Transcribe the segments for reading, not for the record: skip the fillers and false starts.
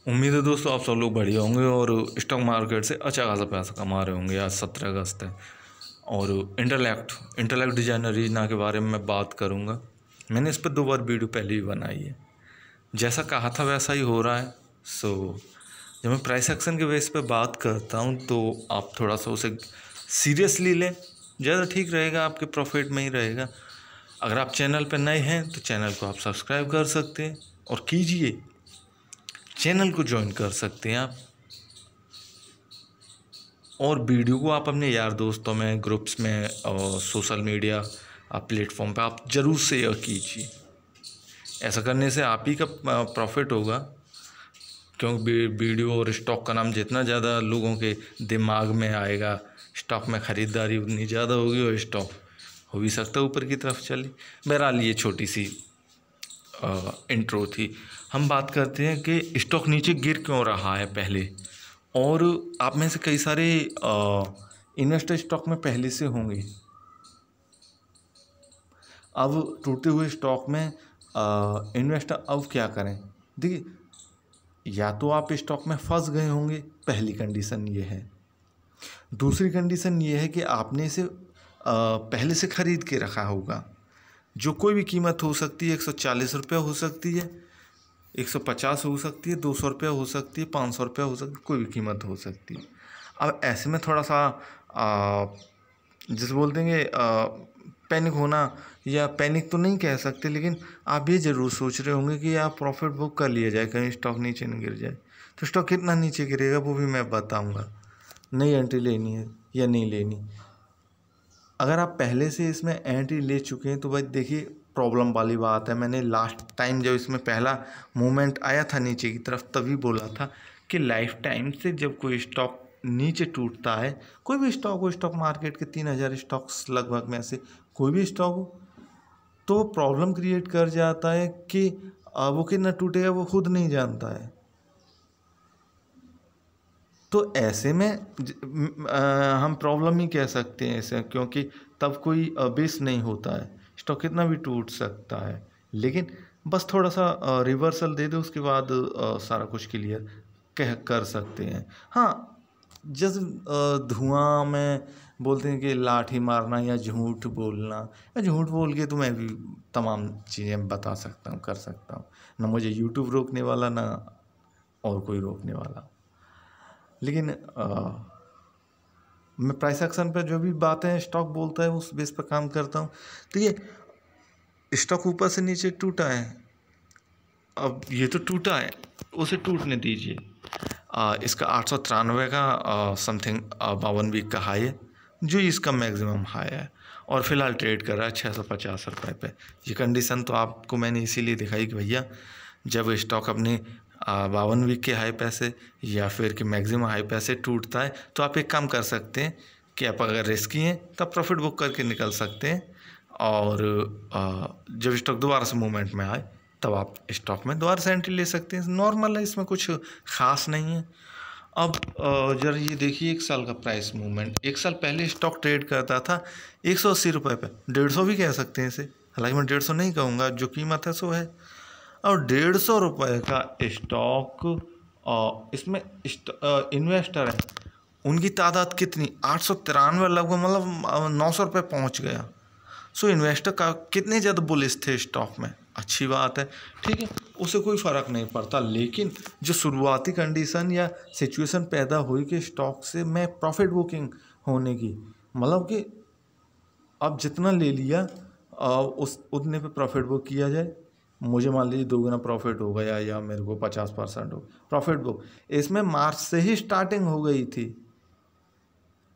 उम्मीद है दोस्तों आप सब लोग बढ़िया होंगे और स्टॉक मार्केट से अच्छा खासा पैसा कमा रहे होंगे। आज 17 अगस्त है और इंटेलेक्ट डिजाइनर रीजना के बारे में मैं बात करूंगा। मैंने इस पर 2 बार वीडियो पहले भी बनाई है। जैसा कहा था वैसा ही हो रहा है। जब मैं प्राइस एक्शन के बेस पे बात करता हूं तो आप थोड़ा सा उसे सीरियसली लें, ज़्यादा ठीक रहेगा, आपके प्रॉफिट में ही रहेगा। अगर आप चैनल पर नए हैं तो चैनल को आप सब्सक्राइब कर सकते हैं और कीजिए, चैनल को ज्वाइन कर सकते हैं आप। और वीडियो को आप अपने यार दोस्तों में, ग्रुप्स में और सोशल मीडिया प्लेटफॉर्म पे आप ज़रूर शेयर कीजिए। ऐसा करने से आप ही का प्रॉफिट होगा, क्योंकि वीडियो और स्टॉक का नाम जितना ज़्यादा लोगों के दिमाग में आएगा, स्टॉक में ख़रीदारी उतनी ज़्यादा होगी और स्टॉक हो भी सकता है ऊपर की तरफ चले। बहरहाल ये छोटी सी इंट्रो थी। हम बात करते हैं कि स्टॉक नीचे गिर क्यों रहा है पहले। और आप में से कई सारे इन्वेस्टर स्टॉक में पहले से होंगे। अब टूटते हुए स्टॉक में इन्वेस्टर अब क्या करें? देखिए, या तो आप स्टॉक में फंस गए होंगे, पहली कंडीशन ये है। दूसरी कंडीशन ये है कि आपने इसे पहले से ख़रीद के रखा होगा, जो कोई भी कीमत हो सकती है। 140 रुपये हो सकती है, 150 हो सकती है, 200 रुपये हो सकती है, 500 रुपये हो सकती है, कोई भी कीमत हो सकती है। अब ऐसे में थोड़ा सा जिसे बोलते हैं पैनिक होना, या पैनिक तो नहीं कह सकते, लेकिन आप ये ज़रूर सोच रहे होंगे कि आप प्रॉफिट बुक कर लिया जाए, कहीं स्टॉक नीचे न गिर जाए। तो स्टॉक कितना नीचे गिरेगा वो भी मैं बताऊँगा। नई एंट्री लेनी है या नहीं लेनी। अगर आप पहले से इसमें एंट्री ले चुके हैं तो भाई देखिए, प्रॉब्लम वाली बात है। मैंने लास्ट टाइम जब इसमें पहला मूवमेंट आया था नीचे की तरफ, तभी बोला था कि लाइफ टाइम से जब कोई स्टॉक नीचे टूटता है, कोई भी स्टॉक हो, स्टॉक मार्केट के 3000 स्टॉक्स लगभग में से कोई भी स्टॉक हो, तो प्रॉब्लम क्रिएट कर जाता है कि वो कितना टूटेगा वो खुद नहीं जानता है। तो ऐसे में हम प्रॉब्लम ही कह सकते हैं इसे, क्योंकि तब कोई बेस नहीं होता है, स्टॉक कितना भी टूट सकता है। लेकिन बस थोड़ा सा रिवर्सल दे दो, उसके बाद सारा कुछ क्लियर कर सकते हैं। हाँ, जैसे धुआं में बोलते हैं कि लाठी मारना या झूठ बोलना, या झूठ बोल के तो मैं भी तमाम चीज़ें बता सकता हूँ, कर सकता हूँ। ना मुझे यूट्यूब रोकने वाला, ना और कोई रोकने वाला। लेकिन मैं प्राइस एक्शन पर जो भी बातें स्टॉक बोलता है उस बेस पर काम करता हूँ। तो ये स्टॉक ऊपर से नीचे टूटा है, अब ये तो टूटा है, उसे टूटने दीजिए। इसका 893 का समथिंग 52 वीक का हाई है, जो इसका मैक्सिमम हाई है, और फिलहाल ट्रेड कर रहा है 650 रुपये पे। ये कंडीशन तो आपको मैंने इसीलिए दिखाई कि भैया जब स्टॉक अपने 52 वीक के हाई पैसे या फिर कि मैक्सिमम हाई पैसे टूटता है, तो आप एक काम कर सकते हैं कि आप अगर रिस्की हैं तब प्रॉफिट बुक करके निकल सकते हैं, और जब स्टॉक दोबारा से मूवमेंट में आए तब आप स्टॉक में दोबारा से एंट्री ले सकते हैं। नॉर्मल है, इसमें कुछ ख़ास नहीं है। अब जरा ये देखिए, 1 साल का प्राइस मूवमेंट। 1 साल पहले स्टॉक ट्रेड करता था 180 रुपये पे, 150 भी कह सकते हैं इसे, हालांकि मैं 150 नहीं कहूँगा, जो कीमत है सो है। और 150 रुपये का स्टॉक, इसमें इन्वेस्टर है, उनकी तादाद कितनी, 893 लगभग, मतलब 900 रुपये पहुँच गया। सो इन्वेस्टर का कितने ज़्यादा बुलिश थे स्टॉक में, अच्छी बात है, ठीक है, उसे कोई फ़र्क नहीं पड़ता। लेकिन जो शुरुआती कंडीशन या सिचुएशन पैदा हुई कि स्टॉक से मैं प्रॉफिट बुकिंग होने की, मतलब कि अब जितना ले लिया उस उतने पे प्रॉफिट बुक किया जाए। मुझे मान लीजिए 2 गुना प्रॉफिट हो गया, या मेरे को 50% हो प्रॉफिट बुक। इसमें मार्च से ही स्टार्टिंग हो गई थी,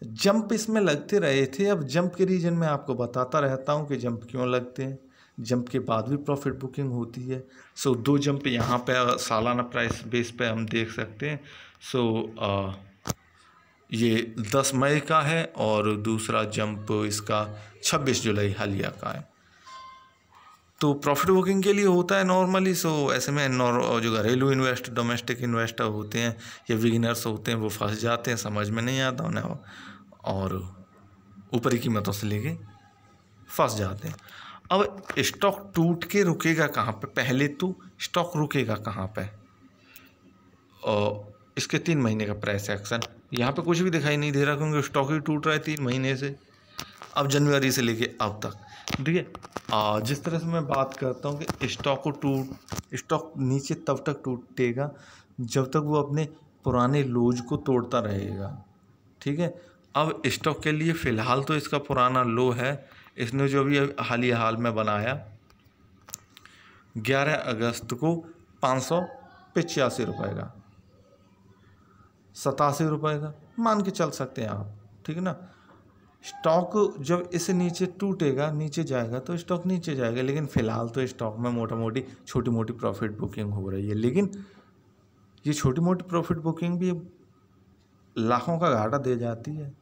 जंप इसमें लगते रहे थे। अब जंप के रीजन में आपको बताता रहता हूँ कि जंप क्यों लगते हैं, जंप के बाद भी प्रॉफिट बुकिंग होती है। 2 जंप यहाँ पे सालाना प्राइस बेस पे हम देख सकते हैं। ये 10 मई का है और दूसरा जंप इसका 26 जुलाई हालिया का है। तो प्रॉफिट बुकिंग के लिए होता है नॉर्मली। ऐसे में जो घरेलू इन्वेस्टर, डोमेस्टिक इन्वेस्टर होते हैं या बिगिनर्स होते हैं, वो फंस जाते हैं, समझ में नहीं आता उन्हें, और ऊपरी कीमतों से लेके फंस जाते हैं। अब स्टॉक टूट के रुकेगा कहाँ पे? पहले तो स्टॉक रुकेगा कहाँ पे? इसके 3 महीने का प्राइस एक्शन, यहाँ पे कुछ भी दिखाई नहीं दे रहा क्योंकि स्टॉक ही टूट रहा है 3 महीने से, अब जनवरी से लेके अब तक। ठीक है, जिस तरह से मैं बात करता हूँ कि स्टॉक नीचे तब तक टूटेगा जब तक वो अपने पुराने लोज को तोड़ता रहेगा। ठीक है, अब स्टॉक के लिए फ़िलहाल तो इसका पुराना लो है, इसने जो भी हाल में बनाया 11 अगस्त को 585 रुपये का, 87 रुपये का मान के चल सकते हैं आप। ठीक है ना, स्टॉक जब इसे नीचे टूटेगा, नीचे जाएगा तो स्टॉक नीचे जाएगा, लेकिन फ़िलहाल तो स्टॉक में मोटा मोटी छोटी मोटी प्रॉफिट बुकिंग हो रही है, लेकिन ये छोटी मोटी प्रॉफिट बुकिंग भी लाखों का घाटा दे जाती है।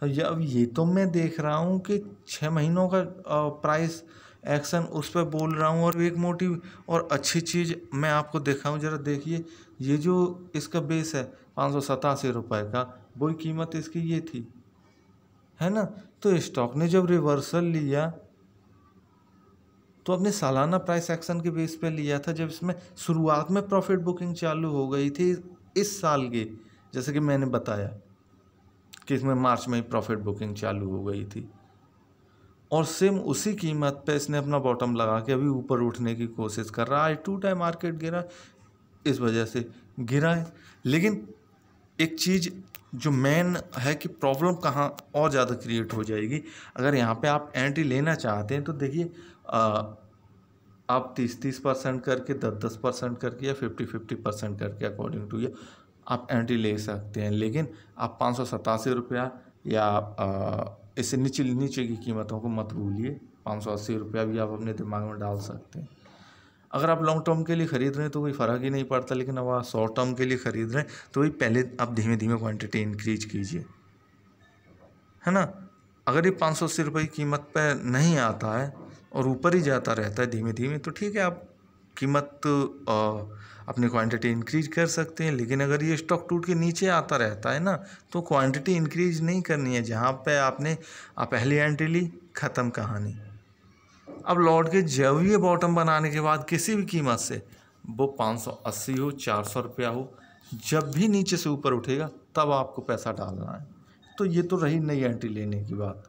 अब ये तो मैं देख रहा हूँ कि 6 महीनों का प्राइस एक्शन उस पर बोल रहा हूँ, और एक मोटी और अच्छी चीज़ मैं आपको दिखाऊँ, ज़रा देखिए, ये जो इसका बेस है 587 रुपये का, वही कीमत इसकी ये थी, है ना। तो स्टॉक ने जब रिवर्सल लिया तो अपने सालाना प्राइस एक्शन के बेस पे लिया था, जब इसमें शुरुआत में प्रॉफिट बुकिंग चालू हो गई थी इस साल की, जैसे कि मैंने बताया कि इसमें मार्च में ही प्रॉफिट बुकिंग चालू हो गई थी, और सेम उसी कीमत पे इसने अपना बॉटम लगा के अभी ऊपर उठने की कोशिश कर रहा है। टूटा है, मार्केट गिरा, इस वजह से गिरा है। लेकिन एक चीज़ जो मेन है कि प्रॉब्लम कहाँ और ज़्यादा क्रिएट हो जाएगी, अगर यहाँ पे आप एंट्री लेना चाहते हैं तो देखिए, आप 30% करके, 10% करके, या 50% करके, अकॉर्डिंग टू ये आप एंट्री ले सकते हैं। लेकिन आप 587 रुपया या इससे नीचे की कीमतों को मत भूलिए, 580 रुपया भी आप अपने दिमाग में डाल सकते हैं। अगर आप लॉन्ग टर्म के लिए ख़रीद रहे हैं तो कोई फ़र्क ही नहीं पड़ता, लेकिन अब आप शॉर्ट टर्म के लिए ख़रीद रहे हैं तो वही पहले आप धीमे धीमे क्वांटिटी इंक्रीज कीजिए, है ना। अगर ये 580 रुपये की कीमत पर नहीं आता है और ऊपर ही जाता रहता है धीमे धीमे, तो ठीक है, आप कीमत अपनी क्वांटिटी इंक्रीज कर सकते हैं। लेकिन अगर ये स्टॉक टूट के नीचे आता रहता है ना, तो क्वांटिटी इंक्रीज नहीं करनी है। जहाँ पे आप पहली एंट्री ली, ख़त्म कहानी। अब लौट के जब ये बॉटम बनाने के बाद किसी भी कीमत से, वो 580 हो, 400 रुपया हो, जब भी नीचे से ऊपर उठेगा तब आपको पैसा डालना है। तो ये तो रही नई एंट्री लेने की बात।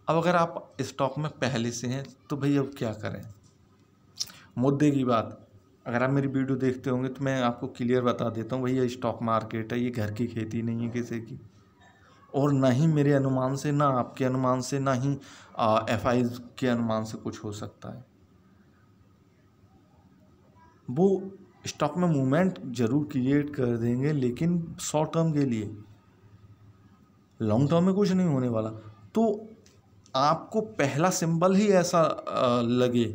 अब अगर आप स्टॉक में पहले से हैं तो भाई अब क्या करें। मुद्दे की बात, अगर आप मेरी वीडियो देखते होंगे तो मैं आपको क्लियर बता देता हूँ, भैया स्टॉक मार्केट है, ये घर की खेती नहीं है किसी की, और ना ही मेरे अनुमान से, ना आपके अनुमान से, ना ही FI के अनुमान से कुछ हो सकता है। वो स्टॉक में मूवमेंट जरूर क्रिएट कर देंगे, लेकिन शॉर्ट टर्म के लिए, लॉन्ग टर्म में कुछ नहीं होने वाला। तो आपको पहला सिंबल ही ऐसा लगे,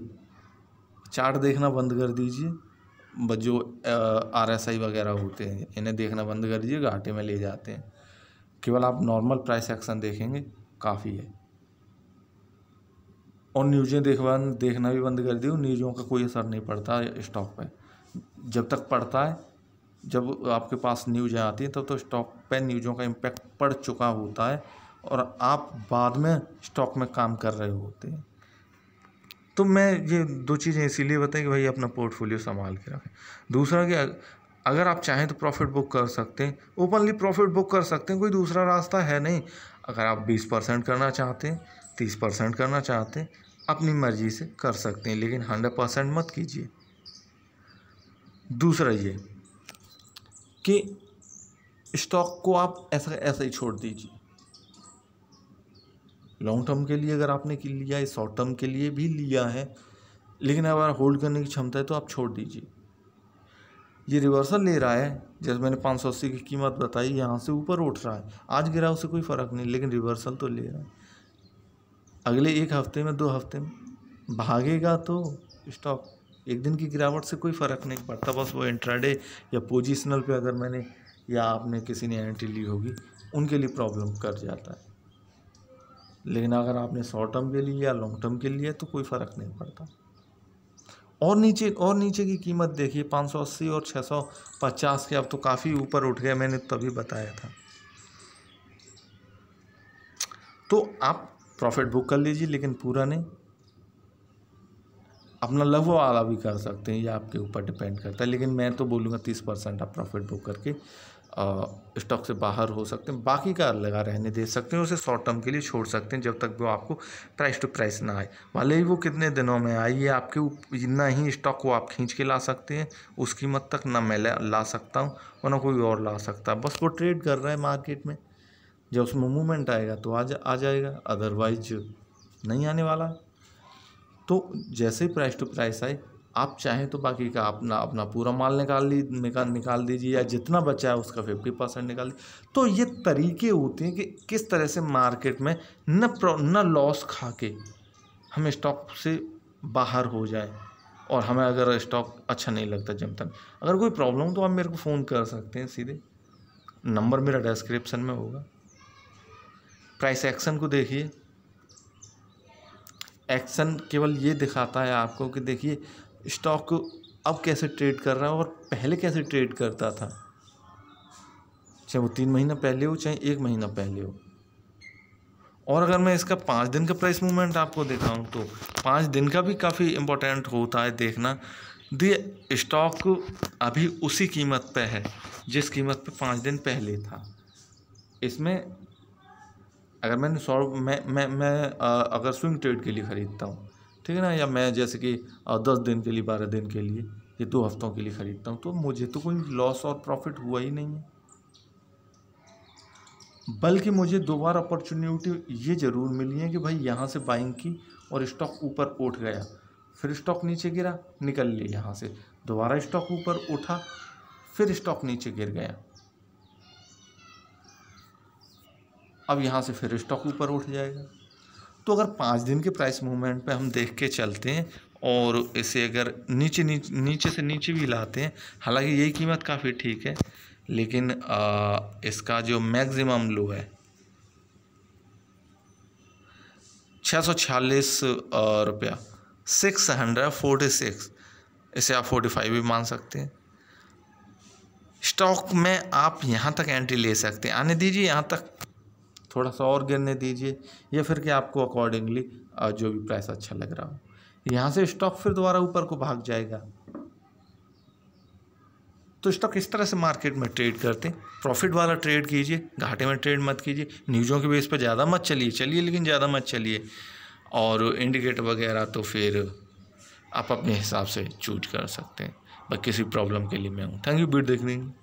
चार्ट देखना बंद कर दीजिए, जो RSI वगैरह होते हैं इन्हें देखना बंद कर दीजिए, घाटे में ले जाते हैं। केवल आप नॉर्मल प्राइस एक्शन देखेंगे काफ़ी है, और न्यूज़ें देखना भी बंद कर दिए। न्यूज़ों का कोई असर नहीं पड़ता स्टॉक पे। जब तक पड़ता है, जब आपके पास न्यूज़ें आती हैं तब तो स्टॉक पे न्यूज़ों का इम्पैक्ट पड़ चुका होता है, और आप बाद में स्टॉक में काम कर रहे होते हैं। तो मैं ये 2 चीज़ें इसीलिए बताई कि भाई अपना पोर्टफोलियो संभाल के रखें। दूसरा कि अगर आप चाहें तो प्रॉफिट बुक कर सकते हैं, ओपनली प्रॉफिट बुक कर सकते हैं, कोई दूसरा रास्ता है नहीं। अगर आप 20% करना चाहते हैं, 30% करना चाहते हैं, अपनी मर्ज़ी से कर सकते हैं, लेकिन 100% मत कीजिए। दूसरा ये कि स्टॉक को आप ऐसा ही छोड़ दीजिए। लॉन्ग टर्म के लिए अगर आपने लिया है, शॉर्ट टर्म के लिए भी लिया है, लेकिन अगर होल्ड करने की क्षमता है तो आप छोड़ दीजिए। ये रिवर्सल ले रहा है, जैसे मैंने 580 की कीमत बताई, यहाँ से ऊपर उठ रहा है, आज गिरा उससे कोई फ़र्क नहीं, लेकिन रिवर्सल तो ले रहा है। अगले 1 हफ्ते में, 2 हफ्ते में भागेगा तो स्टॉक, एक दिन की गिरावट से कोई फ़र्क नहीं पड़ता। बस वो इंट्राडे या पोजिशनल पे अगर मैंने या आपने किसी ने एंट्री ली होगी, उनके लिए प्रॉब्लम कर जाता है। लेकिन अगर आपने शॉर्ट टर्म के लिए या लॉन्ग टर्म के लिए तो कोई फ़र्क नहीं पड़ता। और नीचे की कीमत देखिए, 580 और 650 के, अब तो काफ़ी ऊपर उठ गया, मैंने तभी बताया था। तो आप प्रॉफिट बुक कर लीजिए, लेकिन पूरा नहीं। अपना लघु वाला भी कर सकते हैं, ये आपके ऊपर डिपेंड करता है। लेकिन मैं तो बोलूँगा 30% आप प्रॉफिट बुक करके स्टॉक से बाहर हो सकते हैं। बाकी का लगा रहने दे सकते हैं, उसे शॉर्ट टर्म के लिए छोड़ सकते हैं जब तक वो आपको प्राइस टू प्राइस ना आए। भले ही वो कितने दिनों में आए, ये आपके ना ही स्टॉक को आप खींच के ला सकते हैं उस कीमत तक, ना मैं ला सकता हूँ और ना कोई और ला सकता। बस वो ट्रेड कर रहा है मार्केट में, जब उसमें मूवमेंट आएगा तो आ जाएगा, अदरवाइज नहीं आने वाला। तो जैसे ही प्राइस टू प्राइस आए, आप चाहें तो बाकी का अपना पूरा माल निकाल दीजिए, या जितना बचा है उसका 50% निकाल दीजिए। तो ये तरीके होते हैं कि किस तरह से मार्केट में न लॉस खा के हम स्टॉक से बाहर हो जाए। और हमें अगर स्टॉक अच्छा नहीं लगता जब तक, अगर कोई प्रॉब्लम हो तो आप मेरे को फ़ोन कर सकते हैं, सीधे नंबर मेरा डिस्क्रिप्शन में होगा। प्राइस एक्शन को देखिए, एक्शन केवल ये दिखाता है आपको कि देखिए स्टॉक अब कैसे ट्रेड कर रहा है और पहले कैसे ट्रेड करता था, चाहे वो 3 महीना पहले हो चाहे 1 महीना पहले हो। और अगर मैं इसका 5 दिन का प्राइस मूवमेंट आपको दिखाऊं तो 5 दिन का भी काफ़ी इम्पोर्टेंट होता है देखना। ये स्टॉक अभी उसी कीमत पे है जिस कीमत पे 5 दिन पहले था। इसमें अगर मैंने अगर स्विंग ट्रेड के लिए ख़रीदता हूँ, ठीक है ना, या मैं जैसे कि 10 दिन के लिए, 12 दिन के लिए, ये 2 हफ्तों के लिए ख़रीदता हूँ, तो मुझे तो कोई लॉस और प्रॉफिट हुआ ही नहीं है। बल्कि मुझे 2 बार अपॉर्चुनिटी ये ज़रूर मिली है कि भाई यहाँ से बाइंग की और स्टॉक ऊपर उठ गया, फिर स्टॉक नीचे गिरा, निकल लिए यहाँ से, दोबारा स्टॉक ऊपर उठा, फिर स्टॉक नीचे गिर गया, अब यहाँ से फिर स्टॉक ऊपर उठ जाएगा। तो अगर 5 दिन के प्राइस मूवमेंट पे हम देख के चलते हैं और इसे अगर नीचे से नीचे भी लाते हैं, हालांकि यही कीमत काफ़ी ठीक है, लेकिन इसका जो मैक्सिमम लो है 646 रुपया, 646, इसे आप 45 भी मान सकते हैं। स्टॉक में आप यहाँ तक एंट्री ले सकते हैं, आने दीजिए यहाँ तक, थोड़ा सा और गिरने दीजिए, या फिर कि आपको अकॉर्डिंगली जो भी प्राइस अच्छा लग रहा हो, यहाँ से स्टॉक फिर दोबारा ऊपर को भाग जाएगा। तो स्टॉक इस तरह से मार्केट में ट्रेड करते हैं। प्रॉफिट वाला ट्रेड कीजिए, घाटे में ट्रेड मत कीजिए। न्यूज़ों के बेस पर ज़्यादा मत चलिए लेकिन ज़्यादा मत चलिए। और इंडिकेटर वगैरह तो फिर आप अपने हिसाब से चूज कर सकते हैं। बस किसी प्रॉब्लम के लिए मैं हूँ। थैंक यू वीडियो देखने के लिए।